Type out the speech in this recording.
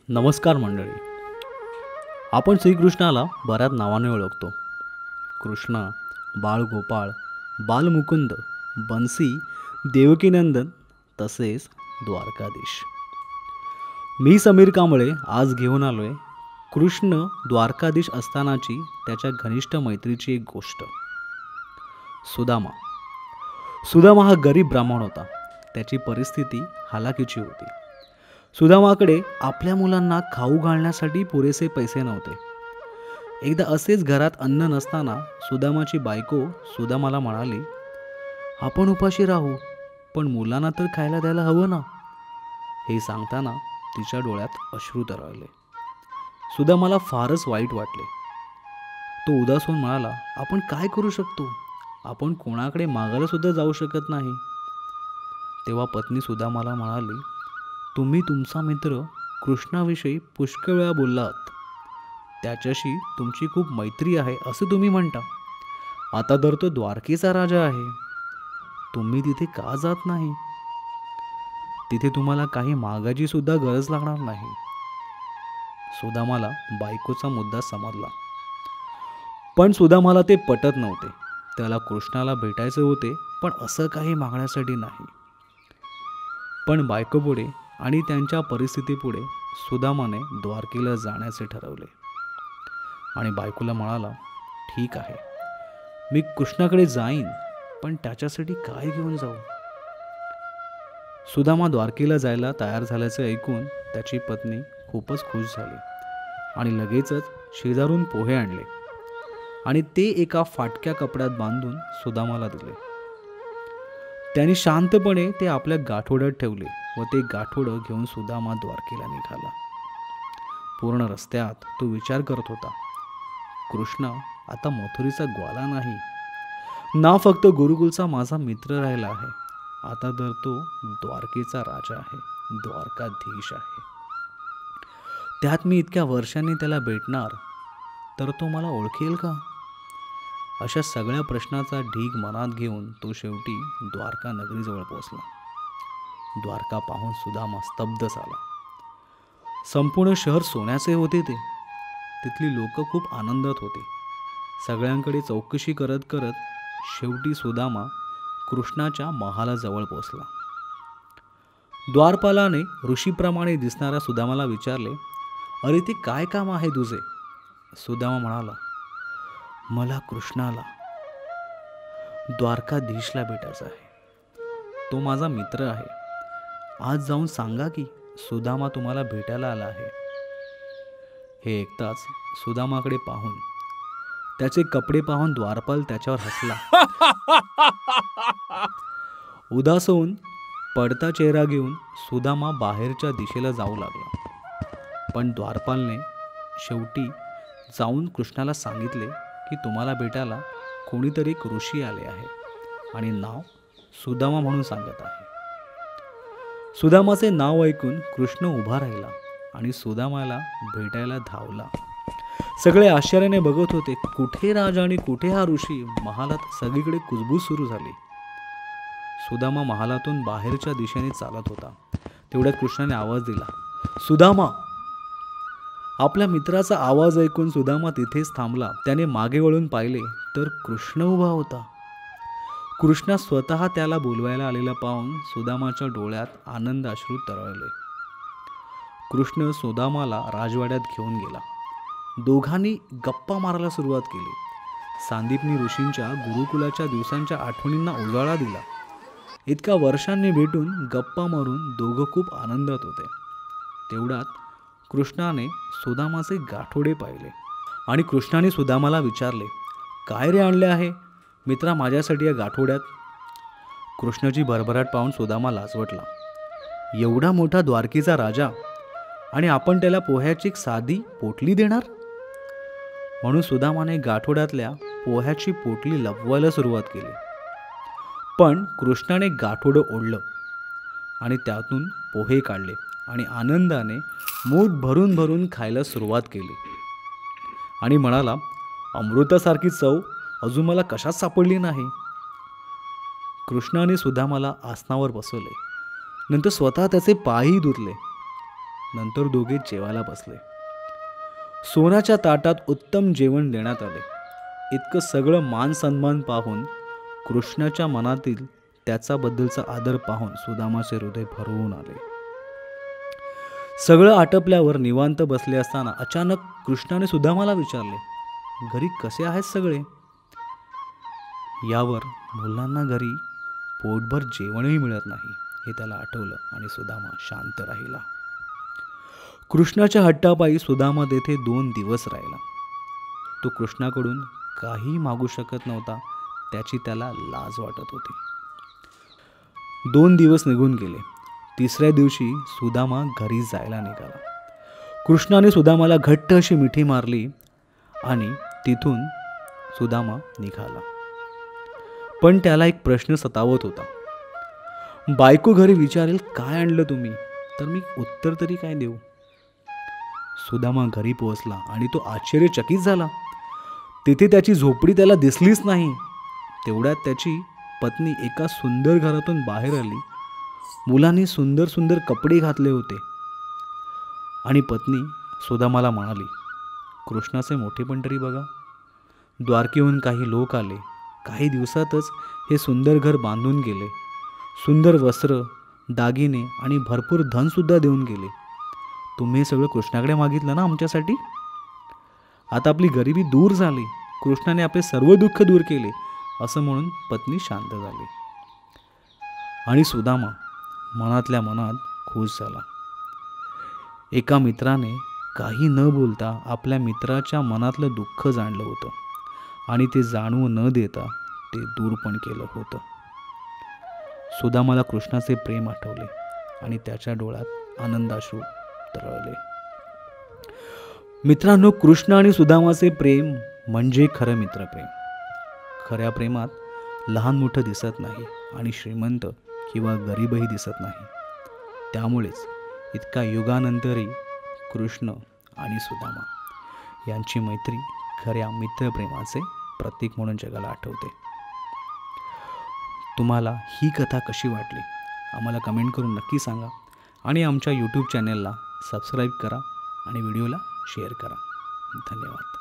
नमस्कार मंडळी. आपण श्रीकृष्णाला बऱ्याच नावाने ओळखतो. कृष्ण, बाळगोपाळ, बालमुकुंद, बन्सी, देवकीनंदन तसेच द्वारकाधीश. मी समीर कांबळे आज घेऊन आलोय कृष्ण द्वारकाधीश असतानाची त्याच्या घनिष्ठ मैत्रीची एक गोष्ट. सुदामा. सुदामा हा गरीब ब्राह्मण होता. त्याची परिस्थिती हालाकीची होती. सुदामाकडे आपल्या मुलांना खाऊ घालण्यासाठी पुरेसे पैसे नव्हते. एकदा असेच घरात अन्न नसताना सुदामाची बायको सुदामाला म्हणाली, आपण उपाशी राहू, पण मुलांना तर खायला द्यायला हवं ना. हे सांगताना तिच्या डोळ्यात अश्रू तरळले. सुदामाला फारच वाईट वाटले. तो उदास होऊन म्हणाला, आपण काय करू शकतो? आपण कोणाकडे मागायला सुद्धा जाऊ शकत नाही. तेव्हा पत्नी सुदामाला म्हणाली, तुम्ही तुमचा मित्र कृष्णाविषयी पुष्कळ वेळा बोललात. त्याच्याशी तुमची खूप मैत्री आहे असं तुम्ही म्हणता. आता तर तो द्वारकेचा राजा आहे. तुम्ही तिथे का जात नाही? तिथे तुम्हाला काही मागायची सुद्धा गरज लागणार नाही. सुदामाला बायकोचा मुद्दा समजला, पण सुदामाला ते पटत नव्हते. त्याला कृष्णाला भेटायचे होते, पण असं काही मागण्यासाठी नाही. पण बायकोपुढे आणि त्यांच्या परिस्थितीपुढे सुदामाने द्वारकेला जाण्याचे ठरवले आणि बायकोला म्हणाला, ठीक आहे, मी कृष्णाकडे जाईन, पण त्याच्यासाठी काय घेऊन जाऊ? सुदामा द्वारकेला जायला तयार झाल्याचे ऐकून त्याची पत्नी खूपच खुश झाली आणि लगेचच शेजारून पोहे आणले आणि ते एका फाटक्या कपड्यात बांधून सुदामाला दिले. त्यांनी शांतपणे ते आपल्या गाठोड्यात ठेवले व ते गाठोडं घेऊन सुदामा द्वारकेला निघाला. पूर्ण रस्त्यात तो विचार करत होता, कृष्ण आता मथुरीचा ग्वाला नाही ना, फक्त गुरुकुलचा माझा मित्र राहिला आहे. आता तर तो द्वारकेचा राजा आहे, द्वारकाधीश आहे. त्यात मी इतक्या वर्षांनी त्याला भेटणार, तर तो मला ओळखेल का? अशा सगळ्या प्रश्नाचा ढीग मनात घेऊन तो शेवटी द्वारका नगरीजवळ पोहोचला. द्वारका पाहून सुदामा स्तब्ध झाला. संपूर्ण शहर सोन्याचे होते. तिथली लोक खूप आनंदात होते. सगळ्यांकडे चौकशी करत करत शेवटी सुदामा कृष्णाच्या महालाजवळ पोहोचला. द्वारपालाने ऋषीप्रमाणे दिसणाऱ्या सुदामाला विचारले, अरे ते काय काम आहे तुझे? सुदामा म्हणाला, मला कृष्णाला, द्वारकाधीशला भेटायचं आहे. तो माझा मित्र आहे. आज जाऊन सांगा की सुदामा तुम्हाला भेटायला आला आहे. हे ऐकताच सुदामाकडे पाहून, त्याचे कपडे पाहून द्वारपाल त्याच्यावर हसला. उदास होऊन पडता चेहरा घेऊन सुदामा बाहेरच्या दिशेला जाऊ लागला. पण द्वारपालने शेवटी जाऊन कृष्णाला सांगितले की तुम्हाला भेटायला कोणीतरी एक ऋषी आले आहे आणि नाव सुदामा म्हणून सांगत आहे. सुदामाचे नाव ऐकून कृष्ण उभा राहिला आणि सुदामाला भेटायला धावला. सगळे आश्चर्याने बघत होते, कुठे राजा आणि कुठे हा ऋषी? महालात सगळीकडे कुजबूज सुरू झाली. सुदामा महालातून बाहेरच्या दिशेने चालत होता. तेवढ्यात कृष्णाने आवाज दिला, सुदामा. आपल्या मित्राचा आवाज ऐकून सुदामा तिथेच थांबला. त्याने मागे वळून पाहिले तर कृष्ण उभा होता. कृष्णा स्वतः त्याला बोलवायला आलेला पाहून सुदामाच्या डोळ्यात आनंद अश्रू तरळले. कृष्ण सुदामाला राजवाड्यात घेऊन गेला. दोघांनी गप्पा मारायला सुरुवात केली. सांदीपनी ऋषींच्या गुरुकुलाच्या दिवसांच्या आठवणींना उजाळा दिला. इतक्या वर्षांनी भेटून गप्पा मारून दोघं खूप आनंदात होते. तेवढ्यात कृष्णाने सुदामाचे गाठोडे पाहिले आणि कृष्णाने सुदामाला विचारले, काय रे आणले आहे मित्रा माझ्यासाठी या गाठोड्यात? कृष्णाची भरभराट पाहून सुदामा लाजवटला. एवढा मोठा द्वारकेचा राजा आणि आपण त्याला पोह्याची एक साधी पोटली देणार? म्हणून सुदामाने गाठोड्यातल्या पोह्याची पोटली लपवायला सुरुवात केली. पण कृष्णाने गाठोडं ओढलं आणि त्यातून पोहे काढले आणि आनंदाने मूठ भरून भरून खायला सुरुवात केली आणि म्हणाला, अमृतासारखी चव अजून मला कशात सापडली नाही. कृष्णाने सुदामाला आसनावर बसवले. नंतर स्वतः त्याचे पायही धुतले. नंतर दोघे जेवायला बसले. सोन्याच्या ताटात उत्तम जेवण देण्यात आले. इतकं सगळं मान सन्मान पाहून कृष्णाच्या मनातील त्याच्याबद्दलचा आदर पाहून सुदामाचे हृदय भरवून आले. सगळं आटपल्यावर निवांत बसले असताना अचानक कृष्णाने सुदामाला विचारले, घरी कसे आहेत सगळे? यावर मुलांना घरी पोटभर जेवणही मिळत नाही हे त्याला आठवलं आणि सुदामा शांत राहिला. कृष्णाच्या हट्टापायी सुदामा तेथे 2 दिवस राहिला. तो कृष्णाकडून काही मागू शकत नव्हता. त्याची त्याला लाज वाटत होती. 2 दिवस निघून गेले. 3ऱ्या दिवशी सुदामा घरी जायला निघाला. कृष्णाने सुदामाला घट्ट अशी मिठी मारली आणि तिथून सुदामा निघाला. पण त्याला एक प्रश्न सतावत होता. बायको घरी विचारेल, काय आणलं तुम्ही? तर मी उत्तर तरी काय देऊ? सुदामा घरी पोहोचला आणि तो आश्चर्यचकित झाला. तिथे त्याची झोपडी त्याला दिसलीच नाही. तेवढ्यात त्याची पत्नी एका सुंदर घरातून बाहेर आली. मुलांनी सुंदर सुंदर कपडे घातले होते आणि पत्नी सुदामाला म्हणाली, कृष्णाचे मोठेपण तरी बघा. द्वारकेहून काही लोक आले. काही दिवसातच हे सुंदर घर बांधून गेले. सुंदर वस्त्र, दागिने आणि भरपूर धनसुद्धा देऊन गेले. तुम्ही हे सगळं कृष्णाकडे मागितलं ना आमच्यासाठी? आता आपली गरिबी दूर झाली. कृष्णाने आपले सर्व दुःख दूर केले असं म्हणून पत्नी शांत झाली आणि सुदामा मनातल्या मनात खुश झाला. एका मित्राने काही न बोलता आपल्या मित्राच्या मनातलं दुःख जाणलं होतं आणि ते जाणवू न देता ते दूर पण केलं होतं. सुदामाला कृष्णाचे प्रेम आठवले आणि त्याच्या डोळ्यात आनंदाश्रू तरळले. मित्रांनो, कृष्ण आणि सुदामाचे प्रेम म्हणजे खरं मित्रप्रेम. खऱ्या प्रेमात लहान मोठं दिसत नाही आणि श्रीमंत किंवा गरीबही दिसत नाही. त्यामुळेच इतका युगानंतरही कृष्ण आणि सुदामा यांची मैत्री खऱ्या मित्रप्रेमाचे प्रतीक म्हणून जगाला आठवते. तुम्हाला ही कथा कशी वाटली आम्हाला कमेंट करून नक्की सांगा आणि आमच्या यूट्यूब चॅनेलला सबस्क्राईब करा आणि व्हिडिओला शेअर करा. धन्यवाद.